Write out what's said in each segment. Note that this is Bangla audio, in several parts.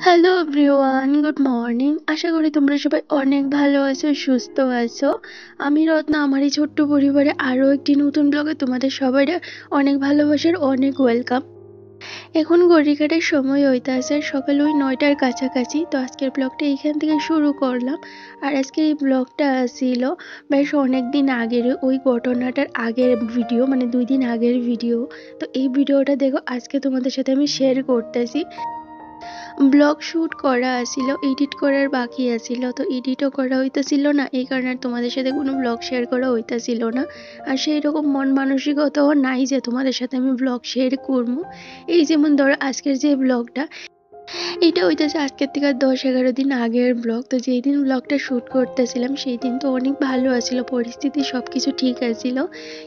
Hello everyone, good morning. আশা করি তোমরা সবাই অনেক ভালো আছো, সুস্থ আছো। আমি রত্না, আমার এই ছোট্ট পরিবারে আরও একটি নতুন ব্লগে তোমাদের সবাই অনেক ভালোবাসার অনেক ওয়েলকাম। এখন ঘড়ি কাটার সময় হইতে আছে সকাল ওই 9টার কাছাকাছি। তো আজকের ব্লগটা এইখান থেকে শুরু করলাম। আর আজকের এই ব্লগটা ছিল বেশ অনেক দিন আগের, ওই ঘটনাটার আগের ভিডিও, মানে 2 দিন আগের ভিডিও। তো এই ভিডিওটা দেখো আজকে তোমাদের সাথে আমি শেয়ার করতেছি। ব্লগ শুট করা আছিল, এডিট করার বাকি আছিল, তো এডিটও করা হইতেছিল না, এই কারণে তোমাদের সাথে কোনো ব্লগ শেয়ার করা হইতেছিল না। আর সেই রকম মন মানসিকতাও নাই যে তোমাদের সাথে আমি ব্লগ শেয়ার করবো। এই যেমন ধরো আজকের যে ব্লগটা, এটা হইতেছে আজকের থেকে 10-11 দিন আগের ব্লগ। তো যেই দিন ব্লগটা শ্যুট করতেছিলাম সেই দিন তো অনেক ভালো আছিল, পরিস্থিতি সব কিছু ঠিক আছিল,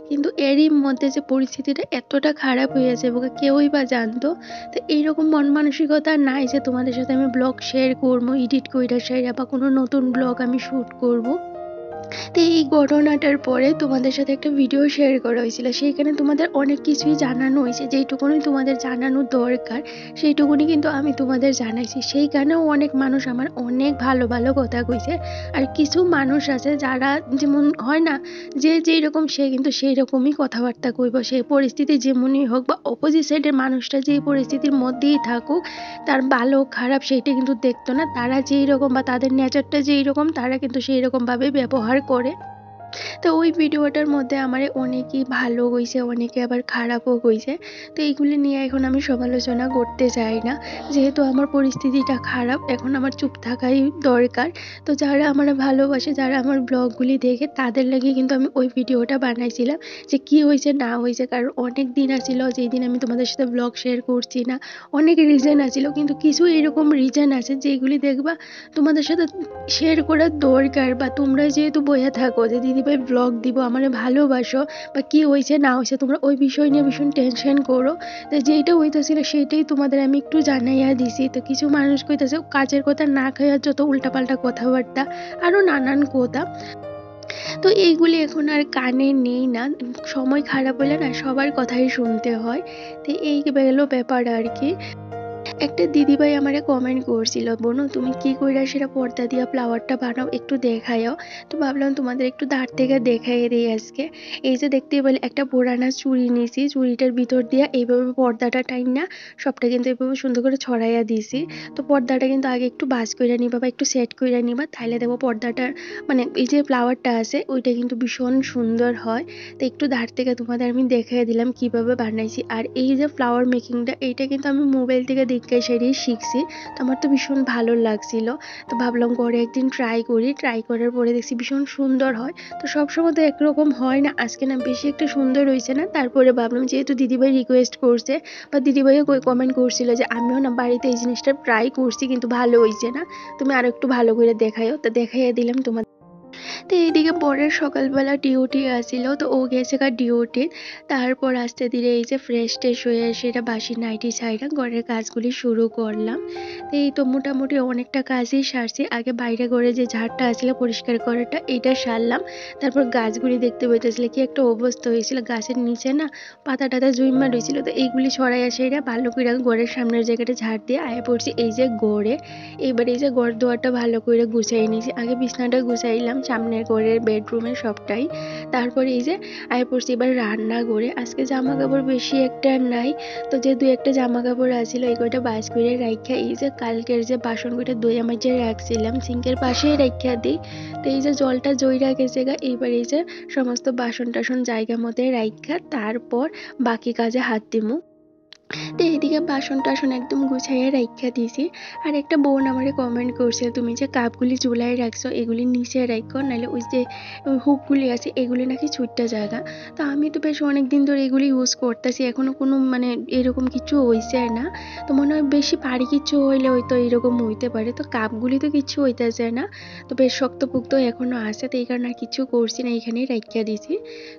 কিন্তু এরই মধ্যে যে পরিস্থিতিটা এতটা খারাপ হয়ে আছে কেউই বা জানতো। তো এইরকম মন মানসিকতা নাই যে তোমাদের সাথে আমি ব্লগ শেয়ার করবো, এডিট কইরা শেয়ার বা কোনো নতুন ব্লগ আমি শ্যুট করব। তো এই ঘটনাটার পরে তোমাদের সাথে একটা ভিডিও শেয়ার করা হয়েছিল, সেইখানে তোমাদের অনেক কিছুই জানানো হয়েছে, যেইটুকুনি তোমাদের জানানো দরকার সেইটুকুনি কিন্তু আমি তোমাদের জানাইছি। সেইখানেও অনেক মানুষ আমার অনেক ভালো ভালো কথা কইছে। আর কিছু মানুষ আছে যারা যেমন হয় না, যে যেই রকম সে কিন্তু সেই রকমই কথাবার্তা কইব, সেই পরিস্থিতি যেমনই হোক বা অপোজিট সাইডের মানুষটা যে পরিস্থিতির মধ্যেই থাকুক, তার ভালো খারাপ সেইটা কিন্তু দেখতো না। তারা যেই রকম বা তাদের নেচারটা যেই রকম, তারা কিন্তু সেই রকম ভাবে ব্যবহার করে। তো ওই ভিডিওটার মধ্যে আমার অনেকেই ভালো কইছে, অনেকে আবার খারাপও কইছে। তো এইগুলি নিয়ে এখন আমি সমালোচনা করতে চাই না, যেহেতু আমার পরিস্থিতিটা খারাপ, এখন আমার চুপ থাকাই দরকার। তো যারা আমার ভালোবাসে, যারা আমার ব্লগগুলি দেখে, তাদের লাগে কিন্তু আমি ওই ভিডিওটা বানাইছিলাম, যে কি হয়েছে না হয়েছে। কারণ অনেক দিন আছিল যেই দিন আমি তোমাদের সাথে ব্লগ শেয়ার করছি না, অনেক রিজন আছিল, কিন্তু কিছু এরকম রিজন আছে যেগুলি দেখবা তোমাদের সাথে শেয়ার করার দরকার। বা তোমরা যেহেতু বইয়া থাকো যে দিদিভাই ব্লগ দিব, আমার ভালোবাসো, বা কি হয়েছে না হয়েছে তোমরা ওই বিষয় নিয়ে ভীষণ টেনশন করো, তো যেইটা হইতেছিল সেইটাই তোমাদের আমি একটু জানাইয়া দিছি। তো কিছু মানুষ কইতেছে কাজের কথা না খাইয়া যত উল্টাপাল্টা কথাবার্তা, আরো নানান কথা। তো এইগুলি এখন আর কানে নেই না, সময় খারাপ হলে না সবার কথাই শুনতে হয়। তো এই গেল ব্যাপার আর কি। একটা দিদিভাই আমারে কমেন্ট করছিল, বোনো তুমি কি কইরা সেটা পর্দা দিয়া ফ্লাওয়ারটা বানাও, একটু দেখাইও। তো ভাবলাম তোমাদের একটু ধার থেকে দেখাইয়ে দিই আজকে। এই যে দেখতেই পেলে একটা পুরানা চুড়ি নিছি, চুড়িটার ভিতর দিয়া এইভাবে পর্দাটা টাইন না সবটা কিন্তু এইভাবে সুন্দর করে ছড়াইয়া দিছি। তো পর্দাটা কিন্তু আগে একটু বাজ কইরা নিবা বা একটু সেট কইরা নিবা, তাইলে দেখো পর্দাটার মানে এই যে ফ্লাওয়ারটা আছে ওইটা কিন্তু ভীষণ সুন্দর হয়। তো একটু ধার থেকে তোমাদের আমি দেখাইয়া দিলাম কিভাবে বানাইছি। আর এই যে ফ্লাওয়ার মেকিংটা, এইটা কিন্তু আমি মোবাইল থেকে দেখে সেটাই শিখছি। তো আমার তো ভীষণ ভালো লাগছিল। তো ভাবলাম ঘরে একদিন ট্রাই করি, ট্রাই করার পরে দেখছি ভীষণ সুন্দর হয়। তো সবসময় তো একরকম হয় না, আজকে না বেশি একটা সুন্দর হয়েছে না। তারপরে ভাবলাম যেহেতু দিদিভাই রিকোয়েস্ট করছে বা দিদিভাইও কমেন্ট করছিল যে আমিও না বাড়িতে এই জিনিসটা ট্রাই করছি কিন্তু ভালো হয়েছে না, তুমি আরো একটু ভালো করে দেখাইও। তো দেখাইয়া দিলাম তোমার। তো এইদিকে পরের সকালবেলা ডিউটি আসিল, তো ও গেছে গা ডিউটি। তারপর আস্তে ধীরে এই যে ফ্রেশ ট্রেশ হয়ে সেটা বাসি নাইটি ছাইরা ঘরের কাজগুলি শুরু করলাম। তো এই তো মোটামুটি অনেকটা কাজই সারছি। আগে বাইরে ঘরে যে ঝাড়টা আসছিল পরিষ্কার করাটা, এটা সারলাম। তারপর গাছগুলি দেখতে পেতেছিল কি একটা অবস্থা হয়েছিল, গাছের নিচে না পাতা টাতা জুইমা রয়েছিল। তো এইগুলি ছড়াইয়া সেরা ভালো করে ঘরের সামনের জায়গাটা ঝাড় দিয়ে আয়া পড়ছি এই যে গড়ে। এবার এই যে ঘর দুয়ারটা ভালো করে গুছাই নিয়েছি, আগে বিছনাটা গুছাইলাম, সামনের ঘরের বেডরুমের সবটাই। তারপরে এই যে আয় পড়ছি এবার রান্না করে। আজকে জামা কাপড় বেশি একটা নাই, তো যে দুই একটা জামা কাপড় আছিল এই কয়টা বাস করে রাইখা এই যে কালকের যে বাসন কয়টা ধুয়ে মাঝে রাখছিলাম সিঙ্কের পাশেই রাইখা দিই। তো এই যে জলটা জইরা গেছে গা, এইবার এই যে সমস্ত বাসন টাসন জায়গা মতো রাইখা তারপর বাকি কাজে হাত দিমু। তো এদিকে বাসন টাসন একদম গুছাইয়া রাইখা দিছি। আর একটা বোন আমারে কমেন্ট করছে তুমি যে কাপগুলি চুলায় রাখছো এগুলি নিচে রাখো, নাহলে ওই যে হুকগুলি আছে এগুলি নাকি ছুটটা জায়গা। তো আমি তো বেশ অনেকদিন ধরে এগুলি ইউজ করতেছি, এখনো কোনো মানে এরকম কিছু হয়েছে না। তো মনে হয় বেশি ভারী কিছু হইলে হয়তো এরকম হইতে পারে, তো কাপগুলি তো কিছু হইতেছে না। তো বেশ শক্তপোক্ত এখনো আছে, তো এই কারণে আর কিছু করছি না, এখানেই রাখিয়া দিছি।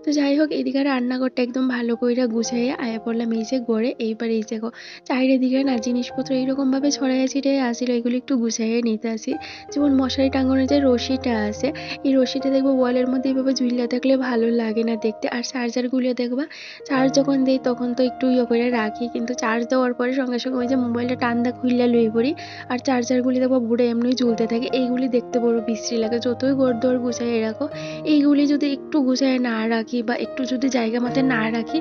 তো যাই হোক এদিকে রান্নাঘরটা একদম ভালো করে গুছাইয়া আয়া পড়লাম এই যে গড়ে। এই এইবার এই দেখো চারিদিকে না জিনিসপত্র এইরকমভাবে ছড়াইয়া ছিটাইয়া আসিল, এগুলো একটু গুছাইয়া নিতে আসি। যেমন মশারি টাঙানোর যে রশিটা আছে, এই রশিটা দেখবো ওয়ালের মধ্যে এইভাবে ঝুলিয়ে থাকলে ভালো লাগে না দেখতে। আর চার্জারগুলো দেখবা চার্জ যখন দেই তখন তো একটু করে রাখি, কিন্তু চার্জ দেওয়ার পরে সঙ্গে সঙ্গে ওই যে মোবাইলটা টান্দা খুললে লই পড়ি, আর চার্জারগুলি দেখবো বুড়ে এমনি ঝুলতে থাকে। এইগুলি দেখতে বড় বিশ্রী লাগে। যতই ঘর দর গুছাইয়ে রাখো, এইগুলি যদি একটু গুছাইয়ে না রাখি বা একটু যদি জায়গা মতো না রাখি,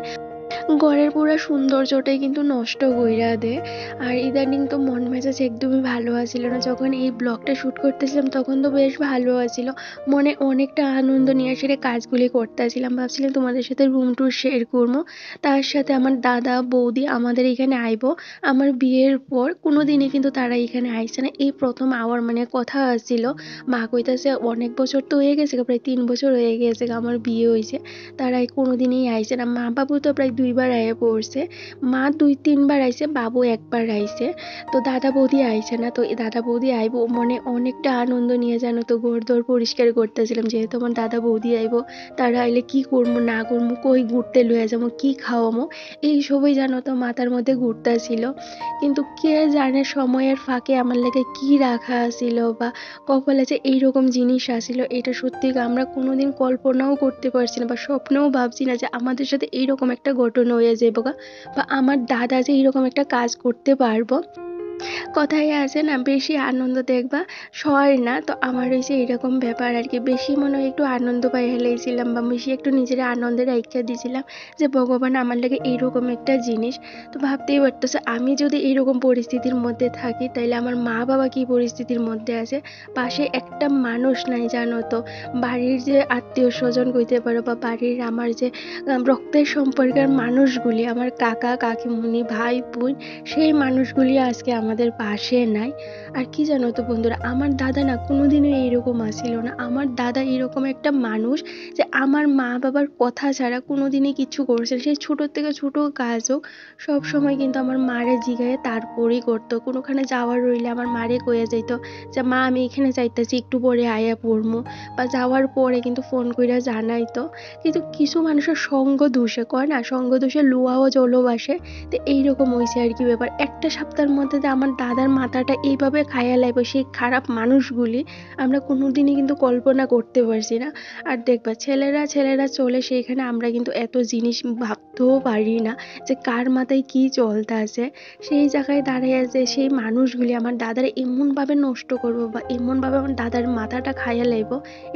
ঘরের পুরো সৌন্দর্যটাই কিন্তু নষ্ট কইরা দেয়। আর ইদানিং তো মন মেজাজ একদমই ভালো আছিল না। যখন এই ব্লগটা শ্যুট করতেছিলাম তখন তো বেশ ভালো আছিল, মনে অনেকটা আনন্দ নিয়ে সেটা কাজগুলি করতেছিলাম। ভাবছিলাম তোমাদের সাথে রুম ট্যুর শেয়ার করবো, তার সাথে আমার দাদা বৌদি আমাদের এখানে আইবো। আমার বিয়ের পর কোনো দিনই কিন্তু তারা এখানে আইসে না, এই প্রথম আওয়ার মানে কথা আসছিল। মা কইতাছে অনেক বছর তো হয়ে গেছে, প্রায় 3 বছর হয়ে গেছে আমার বিয়ে হয়েছে, তারা কোনোদিনই আইসে না। মা বাবু তো প্রায় 2বার আয়া পড়ছে, মা 2-3বার আইসে, বাবু একবার আইসে। তো দাদা বৌদি আইসে না, তো দাদা বৌদি আইবো মনে অনেকটা আনন্দ নিয়ে জানো তো ঘর দর পরিষ্কার করতেছিলাম, যেহেতু আমার দাদা বৌদি আইবো। তারা আইলে কি করবো না করবো, কই ঘুরতে লইয়া যাবো, কি খাওয়ামো, এই সবই জানো তো মাথার মধ্যে ঘুরতেছিল। কিন্তু কে জানে সময়ের ফাঁকে আমার লাগে কি রাখা ছিল বা কপালে যে এইরকম জিনিস আসিল, এটা সত্যি আমরা কোনোদিন কল্পনাও করতে পারছি না বা স্বপ্নেও ভাবছি না যে আমাদের সাথে এইরকম একটা ঘটনা হয়ে যাবে বা আমার দাদা যে এইরকম একটা কাজ করতে পারবো। কথায় আছে না, বেশি আনন্দ দেখবা সয় না, তো আমার হয়েছে এরকম ব্যাপার আর কি। বেশি মনে হয় একটু আনন্দ পাই হেলাইছিলাম বা বেশি একটু নিজের আনন্দের আইক্ষা দিয়েছিলাম যে ভগবান আমার লাগে এইরকম একটা জিনিস। তো ভাবতেই পারতেছে আমি যদি এইরকম পরিস্থিতির মধ্যে থাকি তাইলে আমার মা বাবা কি পরিস্থিতির মধ্যে আছে। পাশে একটা মানুষ নাই জানো তো, বাড়ির যে আত্মীয় স্বজন কইতে পারো বা বাড়ির আমার যে রক্তের সম্পর্কের মানুষগুলি, আমার কাকা কাকিমুনি ভাই বোন, সেই মানুষগুলি আজকে আমাদের পাশে নাই। আর কি জানো তো বন্ধুরা, আমার দাদা না কোনোদিনও এইরকম আসিল না। আমার দাদা এরকম একটা মানুষ যে আমার মা বাবার কথা ছাড়া কোনোদিনই কিচ্ছু করছে না। সেই ছোটোর থেকে ছোটো কাজ হোক সব সময় কিন্তু আমার মারে জিগায়ে তারপরেই করতো। কোনোখানে যাওয়ার রইলে আমার মারে কয়ে যাইত যে মা আমি এখানে যাইতেছি একটু পরে আয়া পড়মু, বা যাওয়ার পরে কিন্তু ফোন কইরা জানাইতো। কিন্তু কিছু মানুষের সঙ্গ দোষে কয় না, সঙ্গ দোষে লুয়াও জলবাসে, তো এইরকম হয়েছে আর কি ব্যাপার। একটা সপ্তাহের মধ্যে যে আমার দাদার মাথাটা এইভাবে খাইয়া লাইব, সেই খারাপ মানুষগুলি আমরা কোনোদিনই কিন্তু কল্পনা করতে পারছি না। আর দেখবা ছেলেরা ছেলেরা চলে সেইখানে আমরা কিন্তু এত জিনিস ভাবতেও পারি না যে কার মাথায় কি চলতে আছে। সেই জায়গায় দাঁড়িয়ে যে সেই মানুষগুলি আমার দাদার এমনভাবে নষ্ট করবো বা এমনভাবে আমার দাদার মাথাটা খাইয়া লাইব,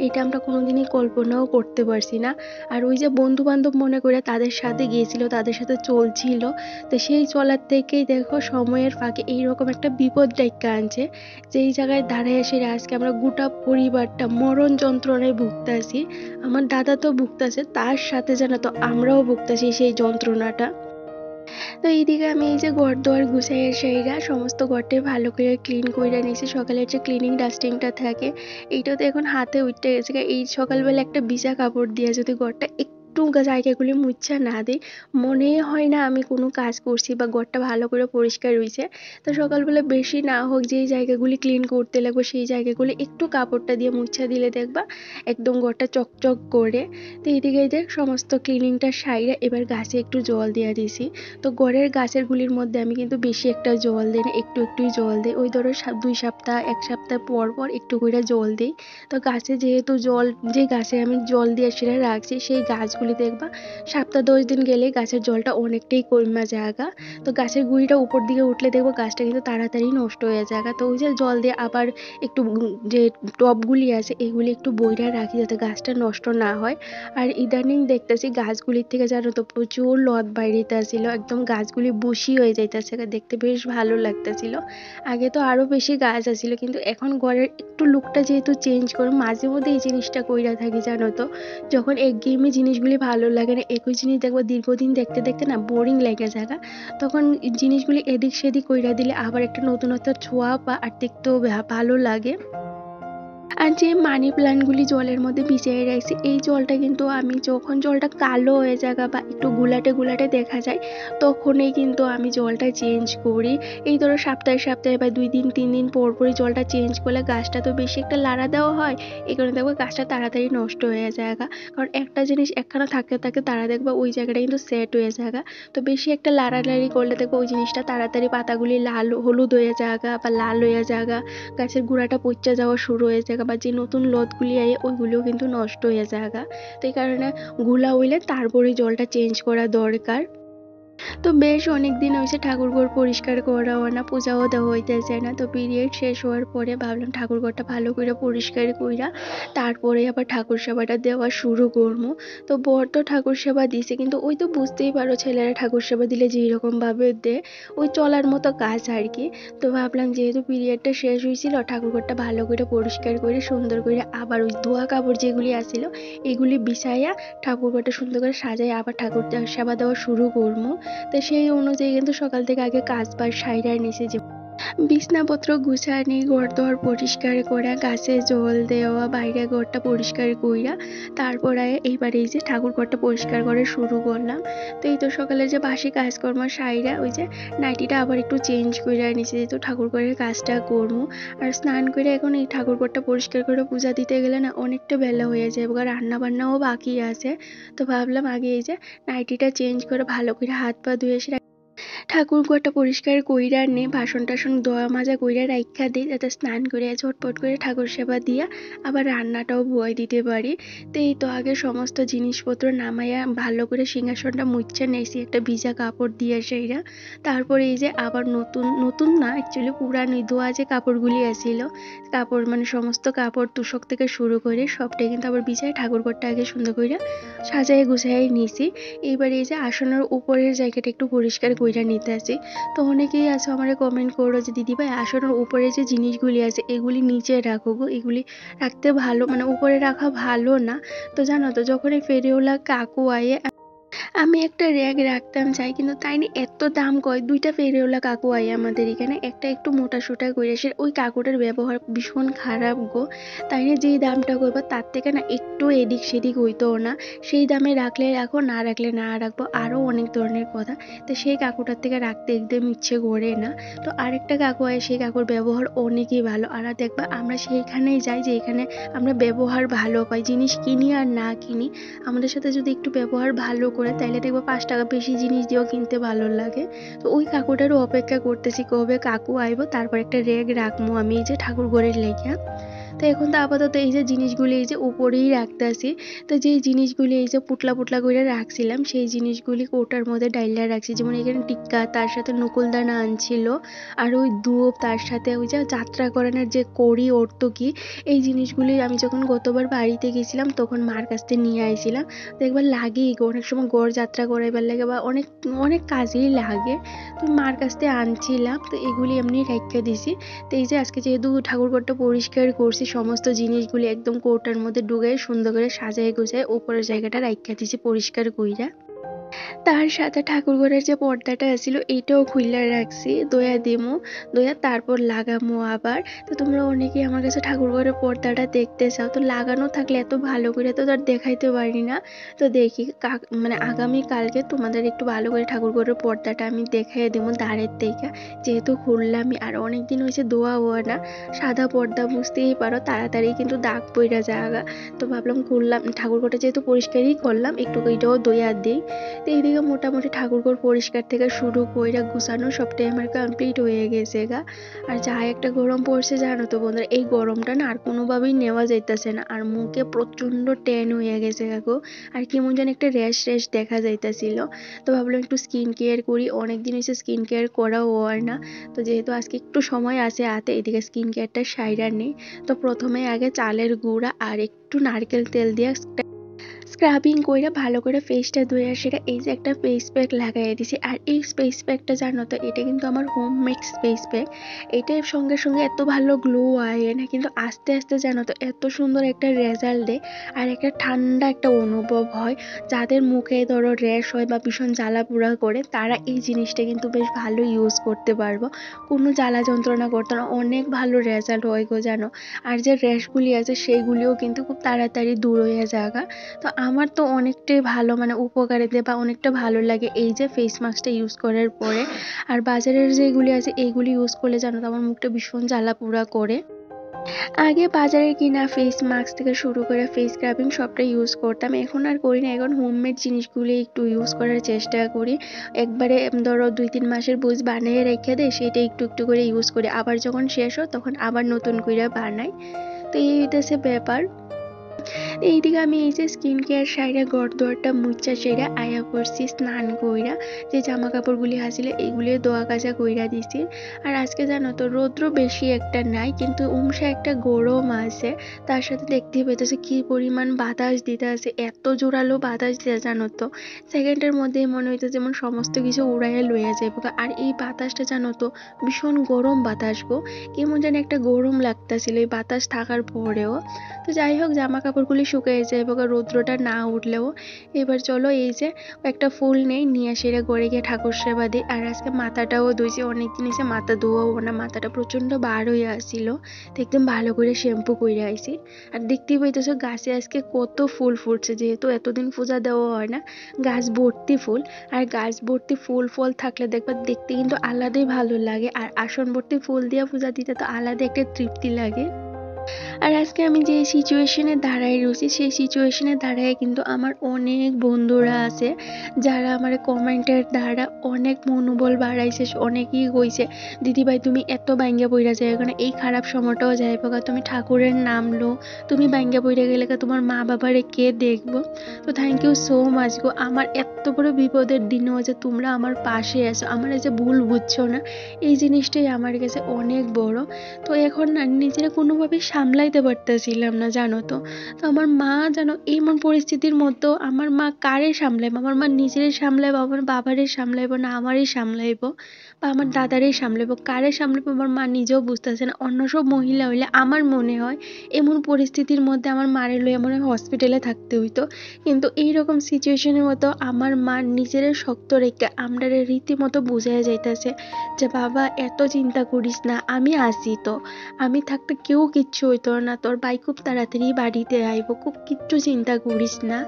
এটা আমরা কোনোদিনই কল্পনাও করতে পারছি না। আর ওই যে বন্ধু বান্ধব মনে করে তাদের সাথে গিয়েছিল, তাদের সাথে চলছিল, তো সেই চলার থেকেই দেখো সময়ের ফাঁকে এইরকম একটা বিপদ ডেকে আনছে, যেই জায়গায় দাঁড়ায় এসে আজকে আমরা গোটা পরিবারটা মরণ যন্ত্রণায় ভুগতেছি। আমার দাদা তো ভুগতেছে, তার সাথে জানো তো আমরাও ভুগতেছি সেই যন্ত্রণাটা। তো এইদিকে আমি এই যে ঘর দোয়ার গুছাইয়ের সেইরা সমস্ত ঘরটাই ভালো করে ক্লিন করে নিয়েছি। সকালের যে ক্লিনিং ডাস্টিংটা থাকে এইটা তো এখন হাতে উঠতে গেছে। এই সকালবেলা একটা ভিজা কাপড় দিয়ে যদি ঘরটা একটু জায়গাগুলি মুছা না দিই, মনে হয় না আমি কোনো কাজ করছি বা ঘরটা ভালো করে পরিষ্কার হয়েছে। তো সকালবেলা বেশি না হোক যেই জায়গাগুলি ক্লিন করতে লাগবে সেই জায়গাগুলি একটু কাপড়টা দিয়ে মুছা দিলে দেখবা একদম ঘরটা চকচক করে। তো এইদিকে যে সমস্ত ক্লিনিংটা সাইরা এবার গাছে একটু জল দিয়ে দিছি। তো ঘরের গাছেরগুলির মধ্যে আমি কিন্তু বেশি একটা জল দিই না, একটু একটুই জল দিই। ওই ধরো 2 সপ্তাহ 1 সপ্তাহ পর পর একটু করে জল দিই। তো গাছে যেহেতু জল, যে গাছে আমি জল দিয়ে সেটা রাখছি সেই গাছগুলি দেখবা সপ্তাহ 10 দিন গেলে গাছের জলটা অনেকটাই কমা যায়গা। তো গাছের গুঁড়িটা উপর দিকে উঠলে দেখবো গাছটা কিন্তু তাড়াতাড়ি নষ্ট হয়ে যায়গা। তো ওই যে জল দিয়ে আবার একটু যে টবগুলি আছে এগুলি একটু বইরা রাখি যাতে গাছটা নষ্ট না হয়। আর ইদানিং দেখতেছি গাছগুলির থেকে জানো তো প্রচুর লত বাইরিতেছিল, একদম গাছগুলি বুশি হয়ে যাইতেছে, দেখতে বেশ ভালো লাগতেছিল। আগে তো আরো বেশি গাছ আছিল, কিন্তু এখন ঘরের একটু লুকটা যেহেতু চেঞ্জ করে মাঝে মধ্যে এই জিনিসটা কইরা থাকি জানো তো। যখন একঘেয়েমি জিনিসগুলি ভালো লাগে না, একই জিনিস দেখবো দীর্ঘদিন দেখতে দেখতে না বোরিং লেগে যায়, তখন জিনিসগুলি এদিক সেদিক কইরা দিলে আবার একটা নতুনত্ব ছোঁয়া বা আর দেখতেও ভালো লাগে। আর আর যে মানি প্ল্যান্টগুলি জলের মধ্যে ভিজিয়ে রাখছি, এই জলটা কিন্তু আমি যখন জলটা কালো হয়ে যায় বা একটু গুলাটে গুলাটে দেখা যায়, তখনই কিন্তু আমি জলটা চেঞ্জ করি। এই ধরো সপ্তাহে সপ্তাহে বা 2 দিন 3 দিন পর পরই জলটা চেঞ্জ করলে গাছটা তো বেশি একটা লাড়া দেওয়া হয়, এই কারণে দেখবো গাছটা তাড়াতাড়ি নষ্ট হয়ে যায়। কারণ একটা জিনিস একখানা থাকতে থাকতে তারা দেখবা ওই জায়গাটা কিন্তু সেট হয়ে যায়। তো বেশি একটা লাড়ালাড়ি করলে দেখবো ওই জিনিসটা তাড়াতাড়ি পাতাগুলি লাল হলুদ হয়ে যায় বা লাল হয়ে যায়, গাছের গোড়াটা পচে যাওয়া শুরু হয়ে যায় বা যে নতুন লতগুলি আয় ওইগুলোও কিন্তু নষ্ট হয়ে যায়। তো এই কারণে ঘোলা হইলে তারপরে জলটা চেঞ্জ করা দরকার। তো বেশ অনেক দিন হয়েছে ঠাকুরঘর পরিষ্কার করাও না, পূজাও দেওয়া হইতেছে না। তো পিরিয়ড শেষ হওয়ার পরে ভাবলাম ঠাকুরঘরটা ভালো করে পরিষ্কার কইরা তারপরে আবার ঠাকুর সেবাটা দেওয়া শুরু করবো। তো বর তো ঠাকুর সেবা দিছে, কিন্তু ওই তো বুঝতেই পারো ছেলেরা ঠাকুর সেবা দিলে যেরকম ভাবে দেয় ওই চলার মতো কাজ আর কি। তো ভাবলাম যেহেতু পিরিয়ডটা শেষ হয়েছিল ঠাকুরঘরটা ভালো করে পরিষ্কার করে সুন্দর করে আবার ওই ধোয়া কাপড় যেগুলি আসছিল এগুলি বিছাইয়া ঠাকুরঘরটা সুন্দর করে সাজাই আবার ঠাকুর সেবা দেওয়া শুরু করবো। তো সেই অনুযায়ী কিন্তু সকাল থেকে আগে কাজ বাজ সাইরা নিছি, যে বিছনাপত্র গুছানি, ঘর-দর পরিষ্কার করা, গাছে জল দেওয়া, বাইরে ঘরটা পরিষ্কার কইরা তারপরে এইবার এই যে ঠাকুর ঘরটা পরিষ্কার করে শুরু করলাম। তো এই তো সকালে যে বাসি কাজকর্ম সাইরা ওই যে নাইটিটা আবার একটু চেঞ্জ কইরা নিছি, যেহেতু ঠাকুর ঘরের কাজটা করবো। আর স্নান করে এখন এই ঠাকুর ঘরটা পরিষ্কার করে পূজা দিতে গেলে না অনেকটা বেলা হয়ে যায়, এবার রান্না বান্নাও বাকি আছে। তো ভাবলাম আগে এই যে নাইটিটা চেঞ্জ করে ভালো করে হাত পা ধুয়ে এসে ঠাকুর ঘরটা পরিষ্কার কইরা নে বাসন টাসন ধোয়া মাজা কইরা রাইখা দিই, যাতে স্নান করে ঝটপট করে ঠাকুর সেবা দিয়া আবার রান্নাটাও বয় দিতে পারি। তো এই তো আগে সমস্ত জিনিসপত্র নামাইয়া ভালো করে সিংহাসনটা মুছে নিয়েছি একটা ভিজা কাপড় দিয়ে সেইরা। তারপরে এই যে আবার নতুন নতুন না অ্যাকচুয়ালি পুরানো ধোয়া যে কাপড়গুলি আসিল, কাপড় মানে সমস্ত কাপড় তুষক থেকে শুরু করে সবটাই কিন্তু আবার বিছায় ঠাকুর ঘরটা আগে সুন্দর করে সাজাই গুছাই নিছি। এইবার এই যে আসনের উপরের জায়গাটা একটু পরিষ্কার কইরা নিতে আসি। তো অনেকেই আছে আমারে কমেন্ট করো যে দিদি ভাই আসনের উপরে যে জিনিসগুলি আছে এগুলি নিচে রাখো গো, এগুলি রাখতে ভালো মানে উপরে রাখা ভালো না। তো জানো তো যখন এই ফেরিওয়ালা কাকু আয়ে আমি একটা র্যাক রাখতাম চাই, কিন্তু তাই নিয়ে এত দাম কয়। 2টা ফেরিওয়ালা কাকু আয় আমাদের এখানে, একটা একটু মোটা সোটা করে সে ওই কাকুটার ব্যবহার ভীষণ খারাপ গো। তাই নিয়ে যেই দামটা করবো তার থেকে না একটু এদিক সেদিক হইতো না, সেই দামে রাখলে রাখো না রাখলে না রাখবো, আরও অনেক ধরনের কথা। তো সেই কাকুটার থেকে রাখতে একদম ইচ্ছে করে না। তো আরেকটা কাকু আয়, সেই কাকুর ব্যবহার অনেকই ভালো। আর দেখবা আমরা সেইখানেই যাই যে এখানে আমরা ব্যবহার ভালো পাই, জিনিস কিনি আর না কিনি আমাদের সাথে যদি একটু ব্যবহার ভালো করে তাইলে দেখবো 5 টাকা বেশি জিনিস দিয়েও কিনতে ভালো লাগে। তো ওই কাকুটারও অপেক্ষা করতেছি কবে কাকু আইবো, তারপর একটা র্যাক রাখবো আমি এই যে ঠাকুর ঘরের লেখা। তো এখন তো আপাতত এই যে জিনিসগুলি এই যে উপরেই রাখতেছি। তো যেই জিনিসগুলি এই যে পুটলা পুটলা করে রাখছিলাম সেই জিনিসগুলি কৌটার মধ্যে ডাইলা রাখছি, যেমন এখানে টিক্কা, তার সাথে নকুলদানা আনছিল, আর ওই ধূপ, তার সাথে ওই যে যাত্রা করানোর যে কড়ি অর্তকি, এই জিনিসগুলি আমি যখন গতবার বাড়িতে গেছিলাম তখন মার কাছ থেকে নিয়ে আইছিলাম। তো একবার লাগেই গো, অনেক সময় গড় যাত্রা করাইবার লাগে বা অনেক অনেক কাজেই লাগে। তো মার কাছ থেকে আনছিলাম, তো এগুলি এমনি রাইখা দিছি। তো এই যে আজকে যেহেতু ঠাকুরঘরটা পরিষ্কার করছি সমস্ত জিনিসগুলি একদম কৌটার মধ্যে ঢুকাই সুন্দর করে সাজায় গুছায় উপরের জায়গাটা রাইখা দিছি পরিষ্কার কইরা। তার সাথে ঠাকুরঘরের যে পর্দাটা আছিল এইটাও খুইলা রাখছি, দয়া দিমু, দয়া তারপর লাগামু আবার। তো তোমরা অনেকেই আমার কাছে ঠাকুরঘরের পর্দাটা দেখতে চাও, তো লাগানো থাকলে এত ভালো করে তো আর দেখাইতে পারি না। তো দেখি মানে আগামী কালকে তোমাদের একটু ভালো করে ঠাকুরঘরের পর্দাটা আমি দেখাই দেবো দাঁড়ের থেকে, যেহেতু খুললামই আর অনেক দিন হয়েছে দোয়া হওয়া না। সাদা পর্দা বুঝতেই পারো তাড়াতাড়ি কিন্তু দাগ পইরা জায়গা। তো ভাবলাম খুললাম ঠাকুরঘরটা যেহেতু পরিষ্কারই করলাম একটু এটাও দইয়া দিই। তো এইদিকে মোটামুটি ঠাকুরঘর পরিষ্কার থেকে শুরু কইরা গুছানো সবটাই আমার কমপ্লিট হয়ে গেছে গা। আর যা একটা গরম পড়ছে জানো তো বন্ধুরা, এই গরমটা না আর কোনোভাবেই নেওয়া যাইতেছে না, আর মুখে প্রচন্ড ট্যান হয়ে গেছে কাকু, আর কেমন যেন একটা র্যাশ র্যাশ দেখা যাইতেছিল। তো ভাবলাম একটু স্কিন কেয়ার করি, অনেকদিন হয়েছে স্কিন কেয়ার করাও হয় না। তো যেহেতু আজকে একটু সময় আছে হাতে, এদিকে স্কিন কেয়ারটা সাইরা নেই। তো প্রথমে আগে চালের গুঁড়া আর একটু নারকেল তেল দিয়ে স্ক্রাবিং কইরা ভালো করে ফেসটা ধুয়ে সেটা এই যে একটা ফেস প্যাক লাগাই দিছি। আর এই ফেস প্যাকটা জানো তো এটা কিন্তু আমার হোমমেড ফেস প্যাক। এটার সঙ্গে সঙ্গে এত ভালো গ্লো আয় না, কিন্তু আস্তে আস্তে জানো তো এত সুন্দর একটা রেজাল্ট দেয় আর একটা ঠান্ডা একটা অনুভব হয়। যাদের মুখে ধরো র্যাশ হয় বা ভীষণ জ্বালা পোড়া করে তারা এই জিনিসটা কিন্তু বেশ ভালো ইউজ করতে পারবো, কোনো জ্বালা যন্ত্রণা করতো না, অনেক ভালো রেজাল্ট হয় গো জানো। আর যে র্যাশগুলি আছে সেইগুলিও কিন্তু খুব তাড়াতাড়ি দূর হয়ে যাগা। তো আমার তো অনেকটাই ভালো মানে উপকারে দেয় বা অনেকটা ভালো লাগে এই যে ফেস মাস্কটা ইউজ করার পরে। আর বাজারের যেগুলি আছে এইগুলি ইউজ করলে জানো তো আমার মুখটা ভীষণ জ্বালা পোড়া করে। আগে বাজারে কিনা ফেস মাস্ক থেকে শুরু করে ফেস স্ক্রাবিং সবটাই ইউজ করতাম, এখন আর করি না। এখন হোমমেড জিনিসগুলি একটু ইউজ করার চেষ্টা করি। একবারে ধরো 2-3 মাসের বুঝ বানিয়ে রেখে দেয়, সেটা একটু একটু করে ইউজ করি, আবার যখন শেষ হয় তখন আবার নতুন করে বানাই। তো এই হইতেছে ব্যাপার। এইদিকে আমি এই যে স্কিন কেয়ার সাইডে ঘর দুয়ারটা মুচ্ছা সেরা আয়া পড়ছি স্নান কইরা, যে জামা কাপড়গুলি আসিল এইগুলি দোয়া কাচা কইরা দিছি। আর আজকে জানো তো রৌদ্র বেশি একটা নাই, কিন্তু উমসা একটা গরম আছে। তার সাথে দেখতেই পেতেছে কি পরিমাণ বাতাস দিতে আছে, এত জোরালো বাতাস দিয়ে জানো তো সেকেন্ডের মধ্যেই মনে হইতেছে যেমন সমস্ত কিছু উড়াইয়া লইয়া যাইব। আর এই বাতাসটা জানো তো ভীষণ গরম বাতাস গো, কেমন যেন একটা গরম লাগতেছিল এই বাতাস থাকার পরেও। তো যাই হোক জামা কাপড়গুলি শুকিয়ে যায় এবং রৌদ্রটা না উঠলেও। এবার চলো এই যে একটা ফুল নিয়ে সেরে ঘরে গিয়ে ঠাকুর সেবা দিই। আর আজকে মাথাটাও ধুইছি, অনেকদিন এসে মাথা ধোয়াবো না, মাথাটা প্রচণ্ড বার হয়ে আসছিল, তো একদম ভালো করে শ্যাম্পু করে আইছি। আর দেখতেই পাইতেছো গাছে আজকে কত ফুল ফুটছে, যেহেতু এতদিন পূজা দেওয়া হয় না, গাছ ভর্তি ফুল। আর গাছ ভর্তি ফুল ফল থাকলে দেখবে দেখতে কিন্তু আলাদাই ভালো লাগে, আর আসন ভর্তি ফুল দিয়ে পূজা দিতে তো আলাদা একটা তৃপ্তি লাগে। আর আজকে আমি যে সিচুয়েশনে দাঁড়ায় রয়েছি সেই সিচুয়েশনে দাঁড়ায় কিন্তু আমার অনেক বন্ধুরা আছে যারা আমার কমেন্টের দ্বারা অনেক মনোবল বাড়াইছে। অনেকেই কইছে দিদিভাই তুমি এত বাইঙ্গা পইরা যায় কারণ এই খারাপ সময়টাও যায় বগা, তুমি ঠাকুরের নাম লো, তুমি বাইঙ্গা পইরা গেলে তোমার মা বাবারে কে দেখবো। তো থ্যাংক ইউ সো মাচ গো, আমার এত বড় বিপদের দিনেও যে তোমরা আমার পাশে আছো, আমার এই যে ভুল বুঝছো না, এই জিনিসটাই আমার কাছে অনেক বড়। তো এখন না নিজেরা কোনোভাবে সামলাইতে পারতেছিলাম না জানো তো। তো আমার মা জানো এমন পরিস্থিতির মধ্যেও আমার মা কারে সামলাইব, আমার মা নিজেরে সামলাইব, আমার বাবারে সামলাইব না আমারই সামলাইব বা আমার দাদারই সামলাইব, কারে সামলাইব আমার মা নিজেও বুঝতেছে না। অন্য সব মহিলা হইলে আমার মনে হয় এমন পরিস্থিতির মধ্যে আমার মারে লইয়া মনে হয় হসপিটালে থাকতে হইতো, কিন্তু এইরকম সিচুয়েশনের মতো আমার মা নিজেরে শক্ত রেখে আমরারে রীতিমতো বুঝাইয়া যাইতেছে যে বাবা এত চিন্তা করিস না, আমি আছি তো, আমি থাকতে কেউ কিচ্ছু হইতো না, তোর ভাই খুব তাড়াতাড়ি বাড়িতে আইব, খুব কিচ্ছু চিন্তা করিস না।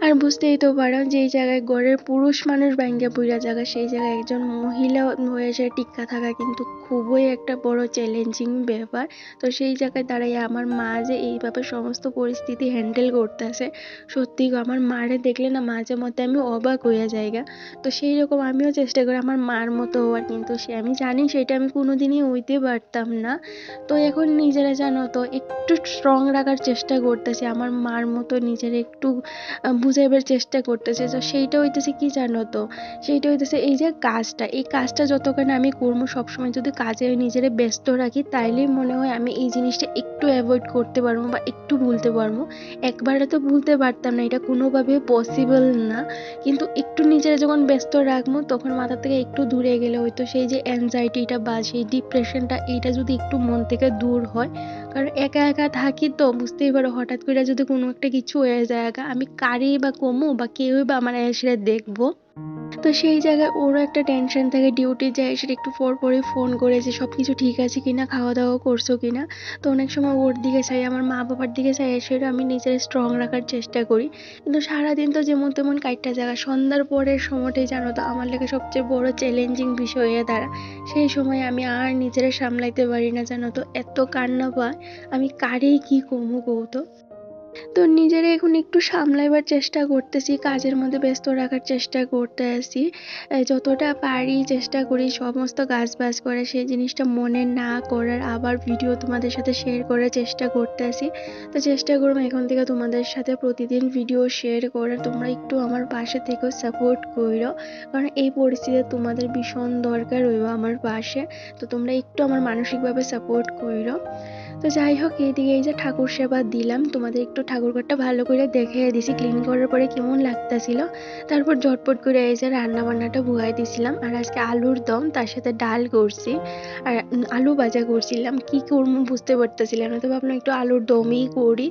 আর বুঝতেই তো পারো যেই জায়গায় ঘরের পুরুষ মানুষ ভাঙ্গা পইরা জায়গা, সেই জায়গায় একজন মহিলা হয়ে সে টিক্কা থাকা কিন্তু খুবই একটা বড় চ্যালেঞ্জিং ব্যাপার। তো সেই জায়গায় দাঁড়াই আমার মা যে এইভাবে সমস্ত পরিস্থিতি হ্যান্ডেল করতেছে, সত্যি গো আমার মারে দেখলে না মাঝে মধ্যে আমি অবাক হইয়া যাইগা। তো সেই রকম আমিও চেষ্টা করি আমার মার মতো হওয়ার, কিন্তু সে আমি জানি সেটা আমি কোনোদিনই হইতে পারতাম না। তো এখন নিজেরা জানো তো একটু স্ট্রং রাখার চেষ্টা করতেছি, আমার মার মতো নিজের একটু বুঝাইবার চেষ্টা করতেছে। তো সেইটা হইতেছে কি জানো তো, সেইটা হইতেছে এই যে কাজটা, এই কাজটা যতক্ষণ আমি করবো সবসময় যদি কাজে নিজেরে ব্যস্ত রাখি তাইলেই মনে হয় আমি এই জিনিসটা একটু অ্যাভয়েড করতে পারবো বা একটু ভুলতে পারবো। একবারে তো ভুলতে পারতাম না, এটা কোনোভাবে পসিবল না, কিন্তু একটু নিজেরা যখন ব্যস্ত রাখবো তখন মাথা থেকে একটু দূরে গেলে হয়তো সেই যে অ্যাংজাইটিটা বা সেই ডিপ্রেশনটা এইটা যদি একটু মন থেকে দূর হয়। কারণ একা একা থাকি তো বুঝতেই পারো, হঠাৎ করে যদি কোনো একটা কিছু হয়ে যায় আমি কারই বা কমু বা কেউই বা আমার এসে দেখবো। তো সেই জায়গায় ওরও একটা টেনশন থাকে, ডিউটি যায় সেটা একটু পর পরই ফোন করে যে সব কিছু ঠিক আছে কিনা, খাওয়া দাওয়া করছো কিনা। তো অনেক সময় ওর দিকে চাই, আমার মা বাবার দিকে চাই, সেটা আমি নিজের স্ট্রং রাখার চেষ্টা করি। কিন্তু সারাদিন তো যেমন তেমন কাইটটা জায়গা, সন্ধ্যার পরের সময়টাই জানো তো আমার লেগে সবচেয়ে বড় চ্যালেঞ্জিং বিষয় হয়ে দাঁড়া। সেই সময় আমি আর নিজেরা সামলাইতে পারি না জানো তো, এত কান্না পায়, আমি কারেই কি কমু কৌতো। তো নিজেরা এখন একটু সামলাইবার চেষ্টা করতেছি, কাজের মধ্যে ব্যস্ত রাখার চেষ্টা করতে আসি, যতটা পারি চেষ্টা করি সমস্ত কাজ বাজ করে সেই জিনিসটা মনে না করার, আবার ভিডিও তোমাদের সাথে শেয়ার করার চেষ্টা করতে আসি। তো চেষ্টা করবো এখন থেকে তোমাদের সাথে প্রতিদিন ভিডিও শেয়ার করার, তোমরা একটু আমার পাশে থেকেও সাপোর্ট করো, কারণ এই পরিস্থিতিতে তোমাদের ভীষণ দরকার হইব আমার পাশে। তো তোমরা একটু আমার মানসিকভাবে সাপোর্ট করো। তো যাই হোক, এইদিকে এই যে ঠাকুর সেবা দিলাম, তোমাদের একটু ঠাকুর ঘরটা ভালো করে দেখিয়ে দিছি ক্লিন করার পরে কেমন লাগতেছিল। তারপর ঝটপট করে এই যে রান্না বান্নাটা বুয়াই দিছিলাম। আর আজকে আলুর দম, তার সাথে ডাল করছি আর আলু ভাজা করছিলাম। কি করবো বুঝতে পারতেছিলাম না, তো ভাবলাম একটু আলুর দমই করি।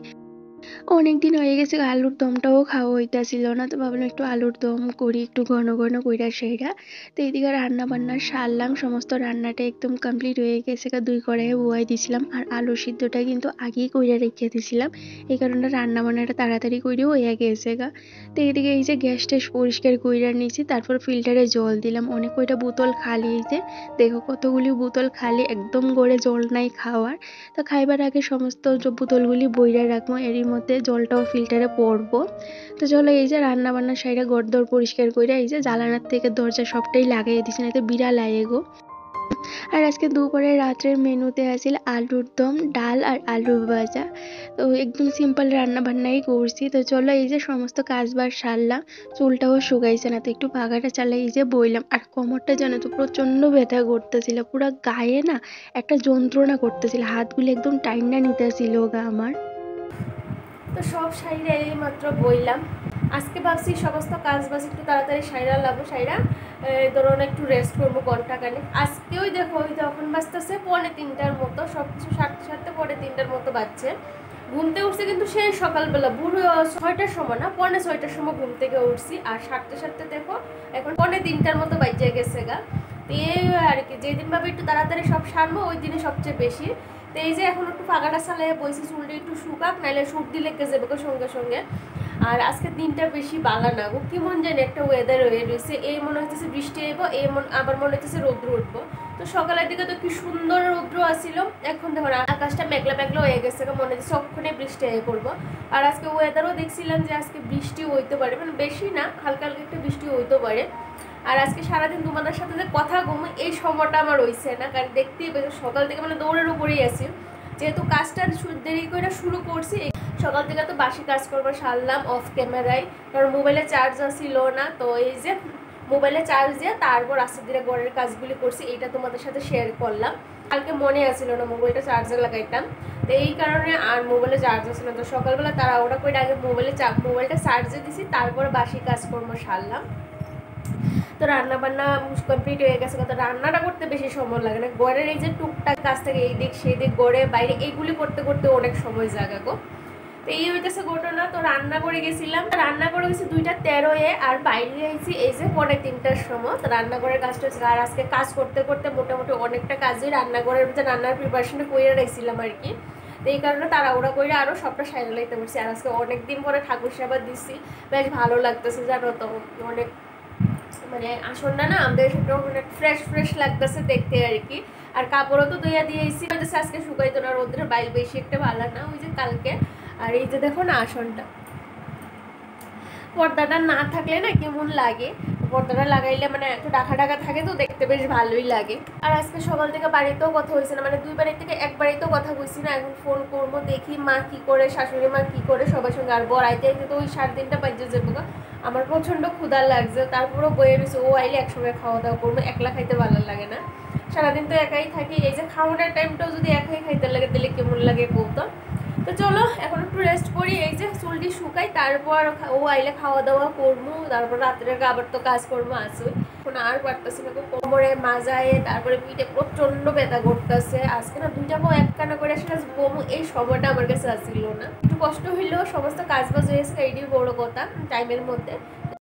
অনেকদিন হয়ে গেছে আলুর দমটাও খাওয়া হইতাছিল না, তো ভাবলাম একটু আলুর দম করি, একটু ঘন ঘন কইরা সেইটা। তো এইদিকে রান্না বান্না সারলাম, সমস্ত রান্নাটা একদম কমপ্লিট হয়ে গেছে, 2 কড়াইয়ে বয়াই দিছিলাম। আর আলু সিদ্ধটা কিন্তু আগেই কইরা রেখে দিছিলাম, এই কারণে রান্না বান্নাটা তাড়াতাড়ি কইরেও হয়ে গেছে গা। তো এইদিকে এই যে গ্যাস ট্যাস পরিষ্কার কইরা নিয়েছি, তারপর ফিল্টারে জল দিলাম। অনেক কয়টা বোতল খালি, এই যে দেখো কতগুলি বোতল খালি, একদম গড়ে জল নাই খাওয়ার। তো খাইবার আগে সমস্ত বোতলগুলি বইরা রাখবো, এরই মধ্যে জলটাও ফিল্টারে পড়বো। তো চলো এই যে রান্না বান্নার সাইডে ঘরদোর পরিষ্কার করে এই যে জানালার থেকে দরজা সবটাই লাগাই দিছি, না তো বিড়াল আয়ে গো। আর আজকে দুপুরে রাত্রের মেনুতে আছিল আলুর দম, ডাল আর আলু ভাজা। তো একদম সিম্পল রান্না বান্নাই করছি। তো চলো এই যে সমস্ত কাজবাজ সারলাম, চুলটাও শুকাইছে না, তো একটু পাখাটা চালাই এই যে বইলাম। আর কোমরটা জানো তো প্রচন্ড ব্যথা করতেছিল, পুরো গায়ে না একটা যন্ত্রণা করতেছিল, হাতগুলি একদম টাইনা নিতেছিল গা আমার। তো সব সাইরা এই মাত্র বইলাম। আজকে ভাবছি সমস্ত কাজ বাজ একটু তাড়াতাড়ি সাইরা লাবো, সাইরা ধরুন একটু রেস্ট করবো ঘন্টাখানেক। আজকেও দেখো ওই তখন বাজতেছে 2:45টার মতো, সব কিছু সারতে সারতে 3:45টার মতো বাজছে। ঘুমতে উঠছে কিন্তু সেই সকালবেলা বুড়ো 6টার সময় না, 6:45টার সময় ঘুম থেকে উঠছি। আর সারতে সারতে দেখো এখন 2:45টার মতো বাজে গেছে গা। তো এই আর কি, যেদিন ভাবে একটু তাড়াতাড়ি সব সারবো ওই দিনে সবচেয়ে বেশি। তো এই যে এখন একটু ফাঁকাটা চালিয়ে বইছি, চুলটা একটু শুকাক, নাহলে সর্দি লেগে যাবে সঙ্গে সঙ্গে। আর আজকে দিনটা বেশি বালা না গো, কেমন জানি একটা ওয়েদার হয়ে রয়েছে। এই মনে হচ্ছে বৃষ্টি এবো, আবার মনে হচ্ছে রৌদ্র উঠবো। তো সকালের দিকে তো কি সুন্দর রৌদ্র আসছিল, এখন দেখো আকাশটা মেঘলা মেঘলা হয়ে গেছে, মনে হচ্ছে সবক্ষণে বৃষ্টি হয়ে পড়বো। আর আজকে ওয়েদারও দেখছিলাম যে আজকে বৃষ্টি হইতে পারে, মানে বেশি না, হালকা হালকা একটু বৃষ্টি হইতে পারে। আর আজকে সারাদিন তোমাদের সাথে যে কথা ঘুমো এই সময়টা আমার হইছে না, কারণ দেখতেই সকাল থেকে মানে দৌড়ের উপরেই আছি, যেহেতু কাজটা দেরি করে শুরু করছি। সকাল থেকে তো বাসি কাজ করবো সারলাম অফ ক্যামেরায়, কারণ মোবাইলে চার্জ ছিল না। তো এই যে মোবাইলে চার্জ দিয়ে তারপর আস্তে ধীরে ঘরের কাজগুলি করছি, এইটা তোমাদের সাথে শেয়ার করলাম। কালকে মনে আসছিল না মোবাইলটা চার্জে লাগাইতাম, তো এই কারণে আর মোবাইলে চার্জ আসছিল না। তো সকালবেলা তারা ওটা করে আগে মোবাইলটা চার্জে দিছি, তারপর বাসি কাজকর্ম সারলাম। তো রান্না বান্না কমপ্লিট হয়ে গেছে। তো রান্নাটা করতে বেশি সময় লাগে না, ঘরের এই যে টুকটাক কাজ থেকে এই দিক সেই দিক ঘরে বাইরে এইগুলি করতে করতে অনেক সময় জায়গা গো। তো এই হইতেছে ঘটনা। তো রান্না করে গেছিলাম, রান্না করে গেছি 2:13-এ, আর বাইরে গেছি এই যে 3:45টার সময়। তো রান্নাঘরের কাজটা হচ্ছে, আর আজকে কাজ করতে করতে মোটামুটি অনেকটা কাজই রান্নাঘরের যে রান্নার প্রিপারেশনটা করে রাখছিলাম আর কি। তো এই কারণে তাড়াহুড়া করে আরও সবটা সাইডে লাইতে পারছি। আর আজকে অনেকদিন পরে ঠাকুর সেবা দিচ্ছি, বেশ ভালো লাগতেছে জানো তো, অনেক মানে আসনটা না আমাদের সেটা অনেক ফ্রেশ ফ্রেশ লাগতেছে দেখতে আর কি। আর কাপড়ও তো ধুইয়া দিয়েছি, আজকে শুকাইতো না, রোদ্রের বাইল বেশি একটা ভালো না ওই যে কালকে। আর এই যে দেখো না আসনটা, পর্দাটা না থাকলে না কেমন লাগে, পর্দাটা লাগাইলে মানে একটু ঢাকা ঢাকা থাকে, তো দেখতে বেশ ভালোই লাগে। আর আজকে সকাল থেকে বাড়িতেও কথা হয়েছে না, মানে 2 বাড়ি থেকে 1 বাড়িতেও কথা বলছি না। এখন ফোন করবো, দেখি মা কি করে, শাশুড়ি মা কি করে, সবার সঙ্গে। আর বর আইতে আইতে তো ওই 7 দিনটা বাজে যাবো। আমার প্রচণ্ড ক্ষুধা লাগছে, তারপরেও বইয়ে রয়েছে, ও আইলে একসঙ্গে খাওয়া দাওয়া করবো, একলা খাইতে ভালো লাগে না, সারাদিন তো একাই থাকি। এই যে খাওয়ানোর টাইমটাও যদি একাই খাইতে লাগে তাহলে কেমন লাগে বলতো। তো চলো এখন একটু রেস্ট করি, এই যে চুলটি শুকাই, তারপর ও আইলে খাওয়া দাওয়া করবো, তারপর রাত্রে আবার তো কাজ করবো আসুই। এখন আর পারতেছি না, কোমরে মাজায় তারপরে পিঠে প্রচন্ড ব্যথা করতেছে। আজকে না 2টা বউ একখানা করে আসলে বমু, এই সময়টা আমার কাছে আসছিল না। একটু কষ্ট হইলেও সমস্ত কাজ বাজ হয়েছে, এইটাই বড় কথা টাইমের মধ্যে।